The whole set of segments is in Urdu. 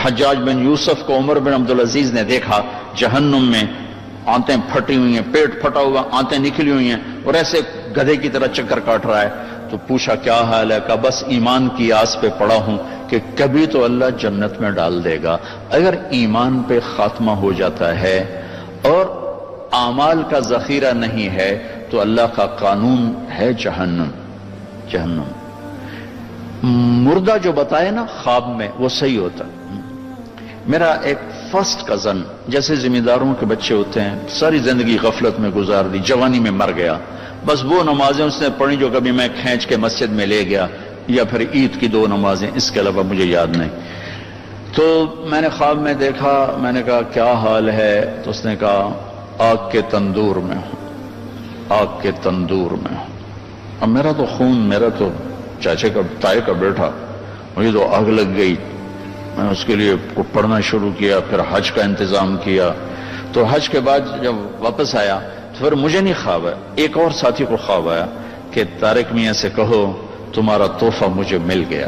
حجاج بن یوسف کو عمر بن عبدالعزیز نے دیکھا جہنم میں آنتیں پھٹی ہوئی ہیں، پیٹ پھٹا ہوا، آنتیں نکلی ہوئی ہیں، اور ایسے گدھے کی طرح چکر کاٹ رہا ہے. تو پوچھا کیا حال ہے؟ کہا بس ایمان کی آس پہ پڑا ہوں کہ کبھی تو اللہ جنت میں ڈال دے گا. اگر ایمان پہ خاتمہ ہو جاتا ہے اور اعمال کا ذخیرہ نہیں ہے تو اللہ کا قانون ہے جہنم. جہنم مردہ جو بتائے نا خواب میں وہ صحیح ہوتا. میرا ایک فرسٹ کزن، جیسے ذمہ داروں کے بچے ہوتے ہیں، ساری زندگی غفلت میں گزار دی، جوانی میں مر گیا. بس وہ نمازیں اس نے پڑھی جو کبھی میں کھینچ کے مسجد میں لے گیا، یا پھر عید کی 2 نمازیں، اس کے علاوہ مجھے یاد نہیں. تو میں نے خواب میں دیکھا، میں نے کہا کیا حال ہے؟ تو اس نے کہا آگ کے تندور میں ہوں، آگ کے تندور میں ہوں. اب میرا تو خون، میرا تو چاچے کا تائے کا بیٹا، مجھے تو آگ لگ گئی. میں اس کے لیے پڑھنا شروع کیا، پھر حج کا انتظام کیا. تو حج کے بعد جب واپس آیا تو پھر مجھے نہیں خواب آیا، ایک اور ساتھی کو خواب آیا کہ طارق میاں سے کہو تمہارا تحفہ مجھے مل گیا،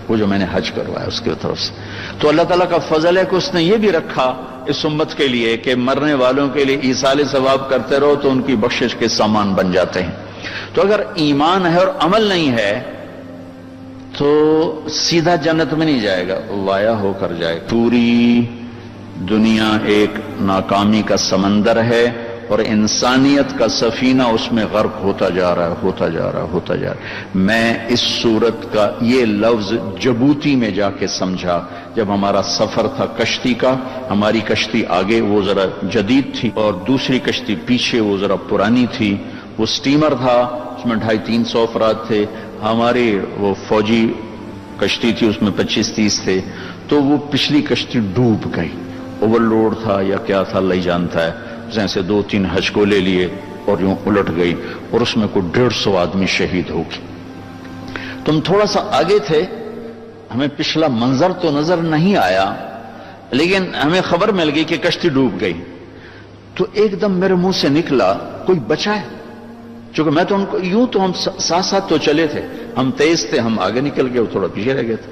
وہ جو میں نے حج کروایا اس کی طرف سے. تو اللہ تعالیٰ کا فضل ہے کہ اس نے یہ بھی رکھا اس امت کے لیے کہ مرنے والوں کے لیے ایصال ثواب کرتے رہو تو ان کی بخشش کے سامان بن جاتے ہیں. تو اگر ایمان ہے اور عمل نہیں ہے تو سیدھا جنت میں نہیں جائے گا، وایا ہو کر جائے. پوری دنیا ایک ناکامی کا سمندر ہے اور انسانیت کا سفینہ اس میں غرق ہوتا جا رہا ہے، ہوتا جا رہا ہے، ہوتا جا رہا ہے. میں اس صورت کا یہ لفظ جبوتی میں جا کے سمجھا جب ہمارا سفر تھا کشتی کا. ہماری کشتی آگے وہ ذرا جدید تھی اور دوسری کشتی پیچھے وہ ذرا پرانی تھی. وہ سٹیمر تھا، اس میں 250-300 افراد تھے. ہماری وہ فوجی کشتی تھی، اس میں 25-30 تھے. تو وہ پچھلی کشتی ڈوب گئی، اوور لوڈ تھا یا کیا تھا اللہ ہی جانتا ہے. جیسے 2-3 حج کو لے لیے اور یوں الٹ گئی اور اس میں کوئی 150 آدمی شہید ہو گئے. تم تھوڑا سا آگے تھے، ہمیں پچھلا منظر تو نظر نہیں آیا لیکن ہمیں خبر مل گئی کہ کشتی ڈوب گئی. تو ایک دم میرے منہ سے نکلا کوئی بچا ہے؟ چونکہ میں تو ان کو یوں تو ہم ساتھ ساتھ تو چلے تھے، ہم تیز تھے، ہم آگے نکل گئے، وہ تھوڑا پیچھے رہ گئے تھے.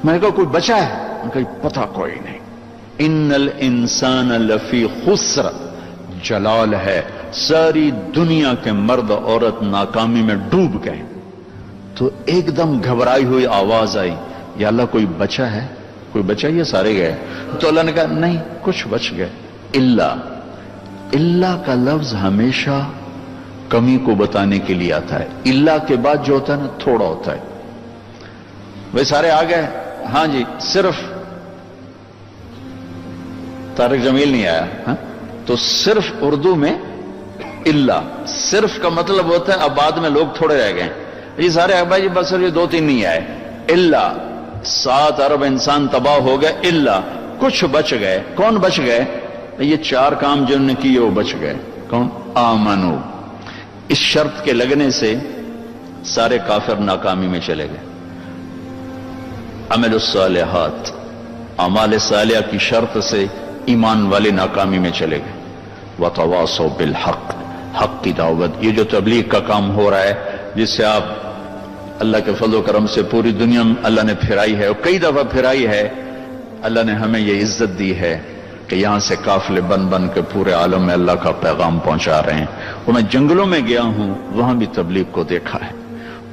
میں نے کہا کوئی بچا ہے؟ میں نے کہا پتہ کوئی نہیں. ان الانسان لفی خسر، جلال ہے، ساری دنیا کے مرد عورت ناکامی میں ڈوب گئے. تو ایک دم گھبرائی ہوئی آواز آئی، یا اللہ کوئی بچا ہے؟ کوئی بچا؟ یہ سارے گئے. تو اللہ نے کہا نہیں کچھ بچ گئے. اللہ کا لفظ ہمیشہ کمی کو بتانے کے لیے آتا ہے. اللہ کے بعد جو ہوتا ہے نا تھوڑا ہوتا ہے. وہ سارے آ گئے. ہاں جی، صرف طارق جمیل نہیں آیا. ہاں تو صرف اردو میں اللہ، صرف کا مطلب ہوتا ہے اب بعد میں لوگ تھوڑے رہ گئے. یہ سارے بھائی جی بس یہ 2-3 نہیں آئے. اللہ 7 ارب انسان تباہ ہو گئے. اللہ کچھ بچ گئے. کون بچ گئے؟ یہ 4 کام جنہوں نے کیے وہ بچ گئے. کون؟ آمنو. اس شرط کے لگنے سے سارے کافر ناکامی میں چلے گئے. عمل الصالحات، اعمال صالحہ کی شرط سے ایمان والے ناکامی میں چلے گئے. وتواصوا بالحق، حق کی دعوت. یہ جو تبلیغ کا کام ہو رہا ہے جس سے آپ اللہ کے فضل و کرم سے پوری دنیا میں اللہ نے پھرائی ہے اور کئی دفعہ پھرائی ہے. اللہ نے ہمیں یہ عزت دی ہے کہ یہاں سے قافلے بن بن کے پورے عالم میں اللہ کا پیغام پہنچا رہے ہیں. اور میں جنگلوں میں گیا ہوں، وہاں بھی تبلیغ کو دیکھا ہے،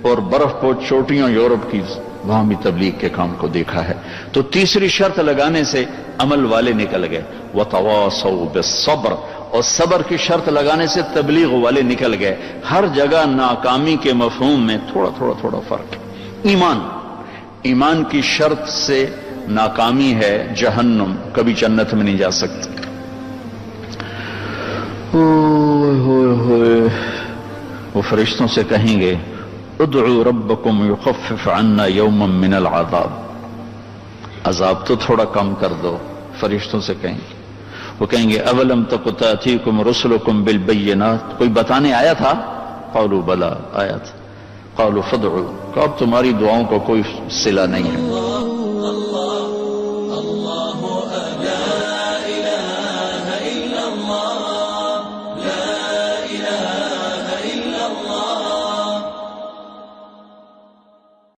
اور برف پوش چوٹیوں یورپ کی، وہاں بھی تبلیغ کے کام کو دیکھا ہے. تو تیسری شرط لگانے سے عمل والے نکل گئے. وتواصوا بالصبر، اور صبر کی شرط لگانے سے تبلیغ والے نکل گئے. ہر جگہ ناکامی کے مفہوم میں تھوڑا تھوڑا تھوڑا فرق. ایمان کی شرط سے ناکامی ہے جہنم، کبھی جنت میں نہیں جا سکتے. وہ فرشتوں سے کہیں گے ادعوا ربکم یخفف عنا یوما من العذاب، عذاب تو تھوڑا کم کر دو. فرشتوں سے کہیں گے. وہ کہیں گے اولم تک تأتیکم رسلکم بالبینات، کوئی بتانے آیا تھا؟ قالوا بلا، آیا تھا. قالوا فادعوا، کہ اب تمہاری دعاؤں کا کوئی صلہ نہیں ہے.